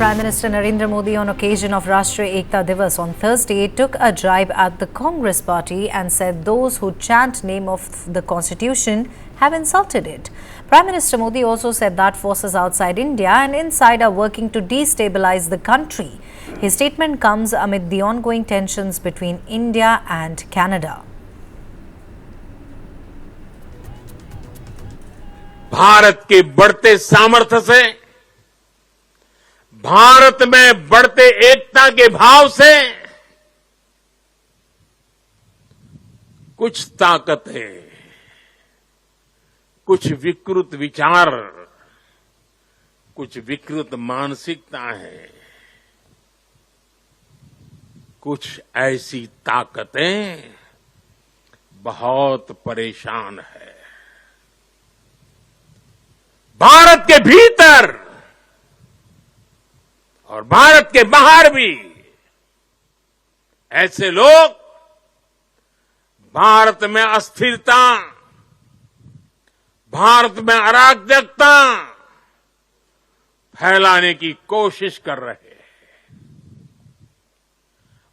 Prime Minister Narendra Modi, on occasion of Rashtriya Ekta Divas on Thursday, took a jibe at the Congress party and said those who chant name of the constitution have insulted it. Prime Minister Modi also said that forces outside India and inside are working to destabilize the country. His statement comes amid the ongoing tensions between India and Canada. Bharat के बढ़ते सामर्थ्य से, भारत में बढ़ते एकता के भाव से कुछ ताकतें, कुछ विकृत विचार, कुछ विकृत मानसिकता है, कुछ ऐसी ताकतें बहुत परेशान है। भारत के भीतर और भारत के बाहर भी ऐसे लोग भारत में अस्थिरता, भारत में अराजकता फैलाने की कोशिश कर रहे हैं।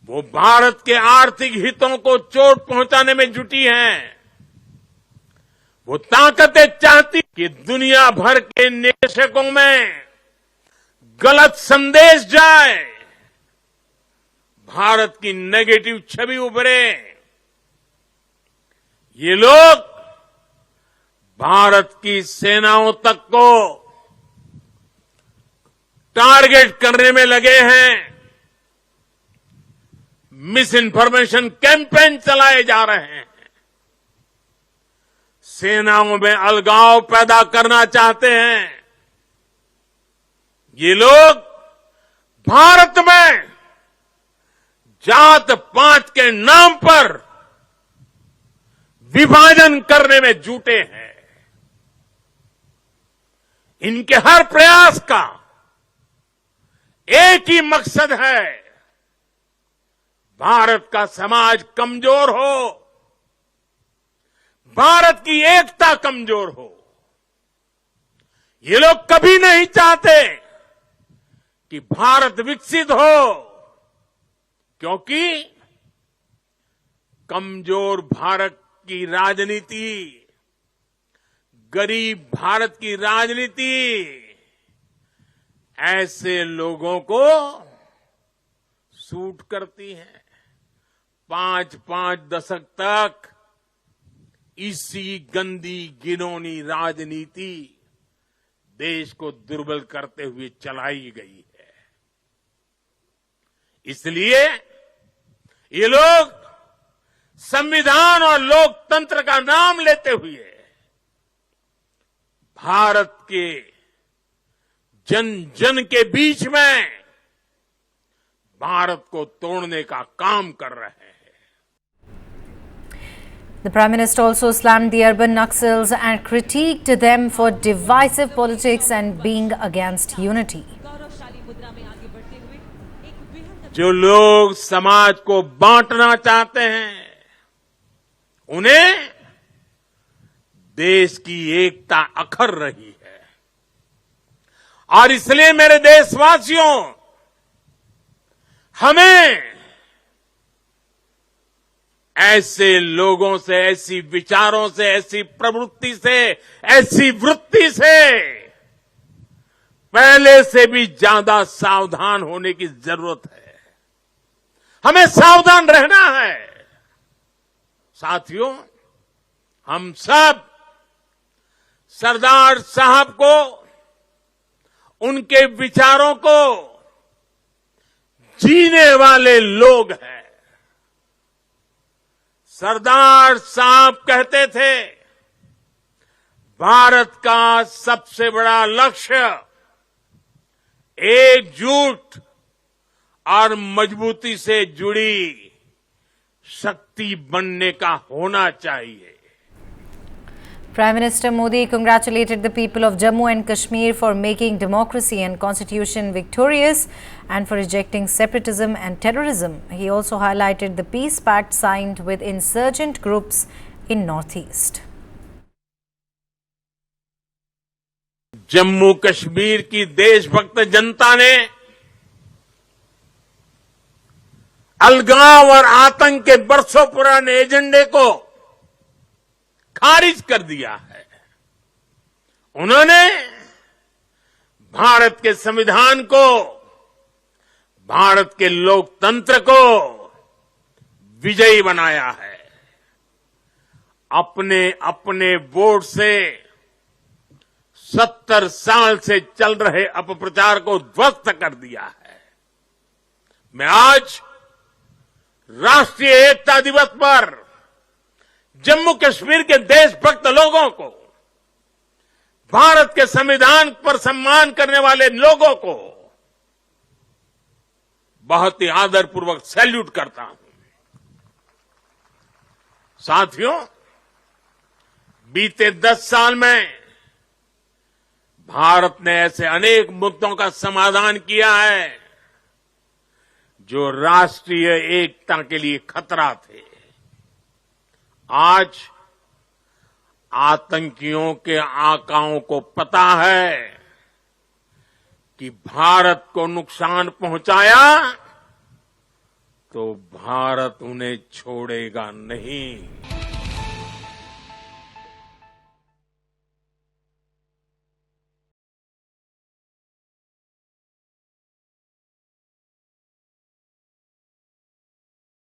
वो भारत के आर्थिक हितों को चोट पहुंचाने में जुटी हैं। वो ताकतें चाहती कि दुनिया भर के निवेशकों में गलत संदेश जाए, भारत की नेगेटिव छवि उभरे। ये लोग भारत की सेनाओं तक को टारगेट करने में लगे हैं। मिस इन्फॉर्मेशन कैंपेन चलाए जा रहे हैं। सेनाओं में अलगाव पैदा करना चाहते हैं। ये लोग भारत में जात पात के नाम पर विभाजन करने में जुटे हैं। इनके हर प्रयास का एक ही मकसद है, भारत का समाज कमजोर हो, भारत की एकता कमजोर हो। ये लोग कभी नहीं चाहते कि भारत विकसित हो, क्योंकि कमजोर भारत की राजनीति, गरीब भारत की राजनीति ऐसे लोगों को सूट करती है। 5-5 दशक तक इसी गंदी घिनौनी राजनीति देश को दुर्बल करते हुए चलाई गई है। इसलिए ये लोग संविधान और लोकतंत्र का नाम लेते हुए भारत के जन जन के बीच में भारत को तोड़ने का काम कर रहे हैं। The Prime Minister also slammed the urban Naxals and critiqued them for divisive politics and being against unity. जो लोग समाज को बांटना चाहते हैं, उन्हें देश की एकता अखर रही है। और इसलिए मेरे देशवासियों, हमें ऐसे लोगों से, ऐसी विचारों से, ऐसी प्रवृत्ति से, ऐसी वृत्ति से पहले से भी ज्यादा सावधान होने की जरूरत है। हमें सावधान रहना है। साथियों, हम सब सरदार साहब को, उनके विचारों को जीने वाले लोग हैं। सरदार साहब कहते थे, भारत का सबसे बड़ा लक्ष्य एकजुट और मजबूती से जुड़ी शक्ति बनने का होना चाहिए। Prime Minister Modi congratulated the people of Jammu and Kashmir for making democracy and constitution victorious and for rejecting separatism and terrorism. He also highlighted the peace pact signed with insurgent groups in Northeast. Jammu Kashmir की देशभक्त जनता ने अलगाव और आतंक के बरसों पुराने एजेंडे को खारिज कर दिया है। उन्होंने भारत के संविधान को, भारत के लोकतंत्र को विजयी बनाया है। अपने अपने वोट से 70 साल से चल रहे अपप्रचार को ध्वस्त कर दिया है। मैं आज राष्ट्रीय एकता दिवस पर जम्मू कश्मीर के देशभक्त लोगों को, भारत के संविधान पर सम्मान करने वाले लोगों को बहुत ही आदरपूर्वक सैल्यूट करता हूं। साथियों, बीते 10 साल में भारत ने ऐसे अनेक मुद्दों का समाधान किया है जो राष्ट्रीय एकता के लिए खतरा थे। आज आतंकियों के आकाओं को पता है कि भारत को नुकसान पहुंचाया तो भारत उन्हें छोड़ेगा नहीं।